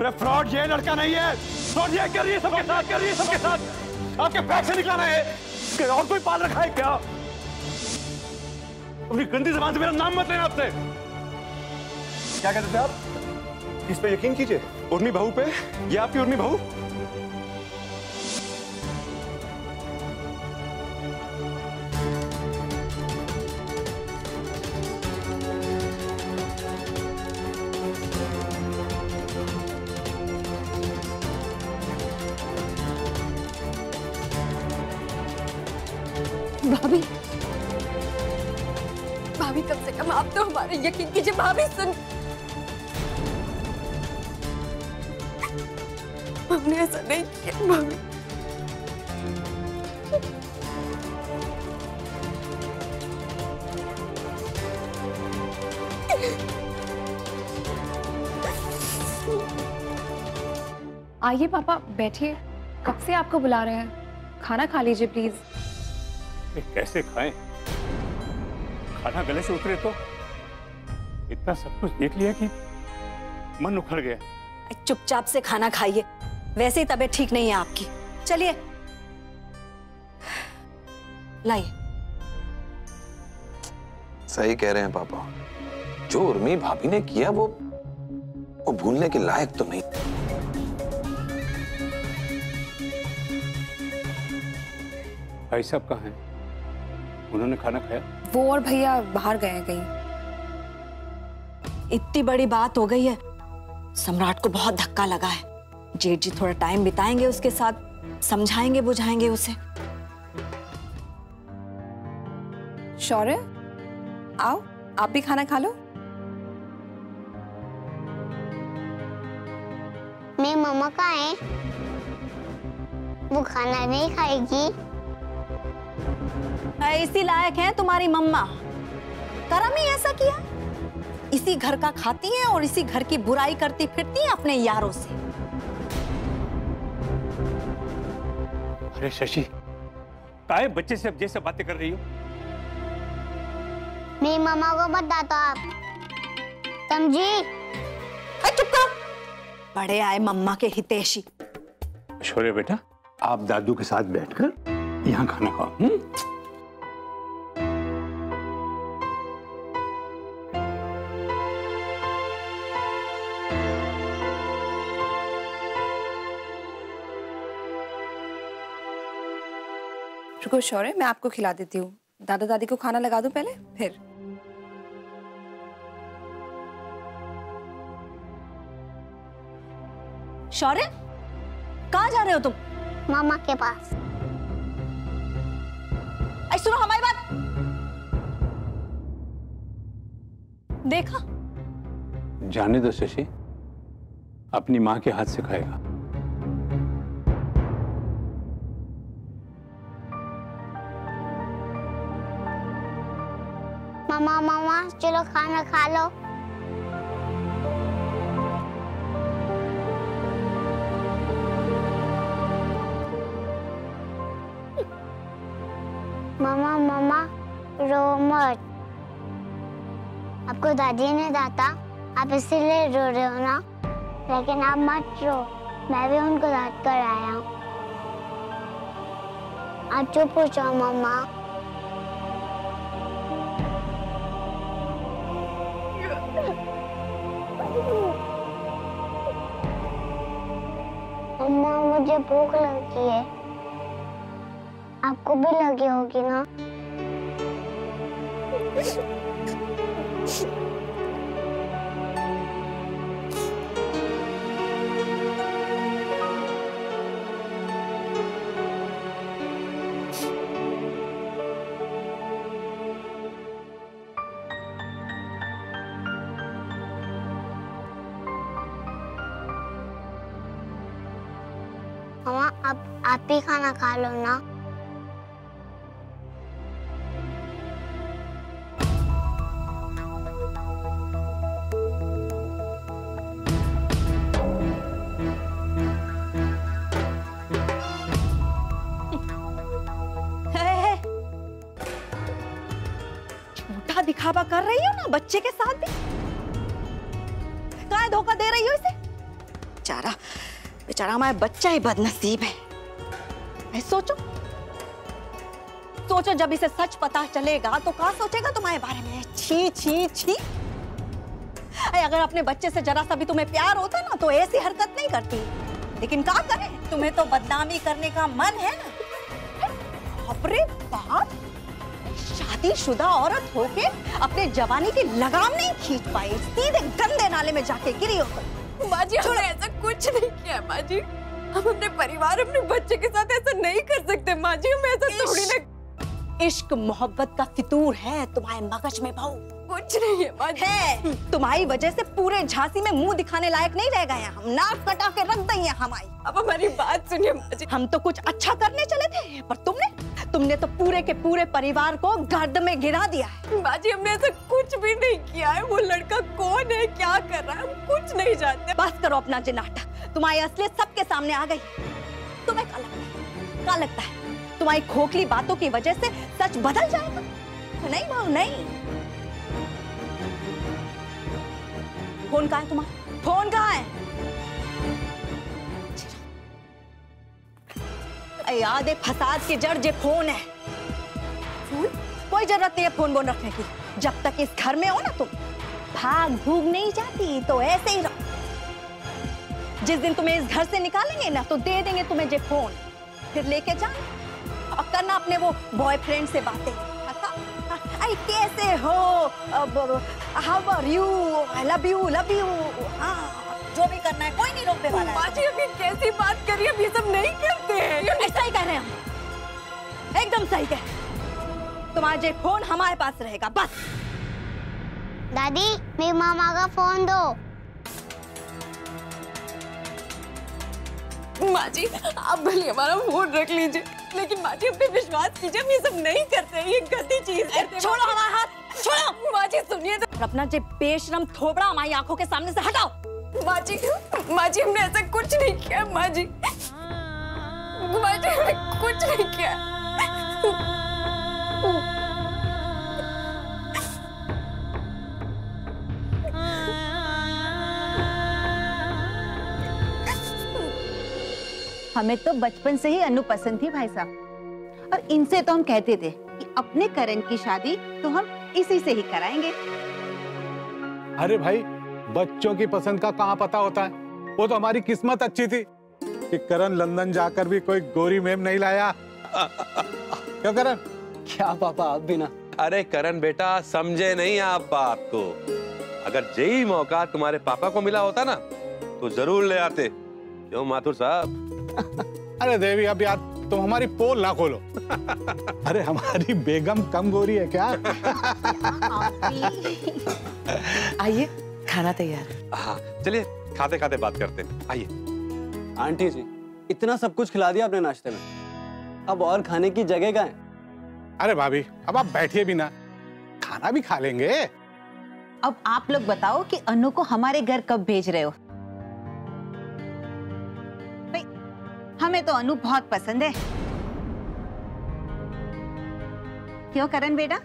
अरे फ्रॉड ये लड़का नहीं है, फ्रॉड ये कर रही है सबके साथ, कर रही है सबके साथ। आपके पैसे निकलाना है कि और कोई पाल रखा है क्या? अपनी गंदी ज़बान से मेरा नाम मत लेना आपसे। क्या कहते थे आप? इस पे यकीन कीजिए, उर्मी बहू पे, ये आपकी उर्मी बहू। भाभी, भाभी कम से कम आप तो हमारे यकीन कीजिए। भाभी सुन, हमने ऐसा नहीं किया भाभी। आइए पापा बैठिए, कब से आपको बुला रहे हैं, खाना खा लीजिए प्लीज। कैसे खाएं? खाना गले से उतरे तो इतना सब कुछ देख लिया कि मन उखड़ गया। चुपचाप से खाना खाइए, वैसे ही तबीयत ठीक नहीं है आपकी। चलिए लाइए। सही कह रहे हैं पापा, जो उर्मी भाभी ने किया वो भूलने के लायक तो नहीं। भाई साहब कहाँ हैं? उन्होंने खाना खाया? वो और भैया बाहर गए हैं कहीं। इतनी बड़ी बात हो गई है, सम्राट को बहुत धक्का लगा है। जेठ जी थोड़ा टाइम बिताएंगे उसके साथ, समझाएंगे बुझाएंगे उसे। शौर्य आओ, आप भी खाना खा लो। मेरी मम्मा कहाँ है? वो खाना नहीं खाएगी। इसी लायक है तुम्हारी मम्मा, करम ही ऐसा किया। इसी घर का खाती हैं और इसी घर की बुराई करती फिरती हैं अपने यारों से। अरे शशि, काहे बच्चे से अब जैसे बातें कर रही हो? मेरी मम्मा को मत डांटो आप, समझी? चुप करो, बड़े आए मम्मा के हितैषी। शौर्य बेटा, आप दादू के साथ बैठकर यहाँ खाना खाओ। रुको शौर्य, मैं आपको खिला देती हूँ। दादा दादी को खाना लगा दूं पहले, फिर। शौर्य, कहाँ जा रहे हो तुम? मामा के पास। सुनो हमारी बात। देखा? जाने दो शशि, अपनी माँ के हाथ से खाएगा। मामा मामा चलो खाना खा लो। मामा मामा रो मत, आपको दादी ने डांटा, आप इसीलिए रो रहे हो ना। लेकिन आप मत रो, मैं भी उनको डांट कर आया हूँ। आप चुप हो जाओ मामा। मम्मा मुझे भूख लगी है, आपको भी लगी होगी ना? मम्मा आप भी खाना खा लो ना। झूठा दिखावा कर रही हो ना बच्चे के साथ भी। कहाँ धोखा दे रही हो इसे? बेचारा बेचारा हमारा बच्चा ही बदनसीब है। सोचो सोचो, जब इसे सच पता चलेगा तो क्या सोचेगा तुम्हारे बारे में। छी छी छी। अगर अपने बच्चे से जरा सा भी तुम्हें प्यार होता ना तो ऐसी हरकत नहीं करती, लेकिन क्या करें, तुम्हें तो बदनामी करने का मन है ना। अरे बाप, शादीशुदा औरत होके अपने जवानी की लगाम नहीं खींच पाई, सीधे गंदे नाले में जाके गिरी होकर। माँ जी हमने ऐसा कुछ नहीं किया। माँ जी हम अपने परिवार अपने बच्चे के साथ ऐसा नहीं कर सकते। माँ जी हम ऐसा थोड़ी ना। इश्क मोहब्बत का फितूर है तुम्हारे मगज में बहू। कुछ नहीं है माँ जी। है, तुम्हारी वजह से पूरे झांसी में मुंह दिखाने लायक नहीं रह गए हैं हम। नाक कटा के रख देंगे हमारी। अब हमारी बात सुनिए माँ जी। हम तो कुछ अच्छा करने चले थे, पर तुमने तो पूरे के पूरे परिवार को गर्द में गिरा दिया है। माँ जी हमने ऐसा कुछ भी नहीं किया है। वो लड़का कौन है, क्या कर रहा है, हम कुछ नहीं जानते। बस करो अपना जे नाटक। तुम्हारी असलियत सबके सामने आ गई। तुम्हें क्या लगता है तुम्हारी खोखली बातों की वजह से सच बदल जाएगा? नहीं बहू नहीं। फोन कहाँ है तुम्हारा? फोन कहाँ है? याद है, फसाद की जड़ जे फोन है। फोन? कोई जरूरत नहीं है फोन बोन रखने की। जब तक इस घर में हो ना तुम, भाग भूग नहीं जाती तो ऐसे ही रहो। जिस दिन तुम्हें इस घर से निकालेंगे ना तो दे देंगे तुम्हें जे फोन, फिर लेके जाना और करना अपने वो बॉयफ्रेंड से बातें। अरे कैसे हो, how are you, I love you, हाँ जो भी करना है, कोई नहीं रोकने वाला है। माँ जी अभी कैसी बात करिए, हम ये सब नहीं करते हैं। ऐसा ही कह रहे हैं हम, एकदम सही कह रहे हैं। तुम्हारा जे फोन हमारे पास रहेगा बस। दादी मेरी मामा का फोन दो। माँ जी आप भले हमारा फोन रख लीजिए, लेकिन माँ जी अपने विश्वास कीजिए, हम ये सब नहीं करते हैं। ये गंदी चीज करते हैं। छोड़ो हमारा हाथ, छोड़ो। माँ जी सुनिए तो। अपना जे बेशरम थोबड़ा हमारी आंखों के सामने से हटाओ। माँ जी हमने ऐसा कुछ नहीं किया। माँ जी हमने कुछ नहीं किया। हमें तो बचपन से ही अनु पसंद थी भाई साहब, और इनसे तो हम कहते थे कि अपने करण की शादी तो हम इसी से ही कराएंगे। अरे भाई, बच्चों की पसंद का कहाँ पता होता है। वो तो हमारी किस्मत अच्छी थी कि करण लंदन जाकर भी कोई गोरी मेम नहीं लाया। क्यों करण? क्या पापा आप भी ना। अरे करण बेटा, समझे नहीं आप बात को। अगर यही मौका तुम्हारे पापा को मिला होता ना तो जरूर ले आते। क्यों माथुर साहब? अरे देवी, अब यार तुम हमारी पोल ना खोलो। अरे हमारी बेगम कम गोरी है क्या? आइए, खाना तैयार है। हाँ चलिए, खाते खाते बात करते हैं। आइए। आंटी जी, इतना सब कुछ खिला दिया आपने नाश्ते में, अब और खाने की जगह कहाँ है? अरे भाभी, अब आप बैठिए भी ना, खाना भी खा लेंगे। अब आप लोग बताओ कि अनु को हमारे घर कब भेज रहे हो? भाई, हमें तो अनु बहुत पसंद है। क्यों करण बेटा?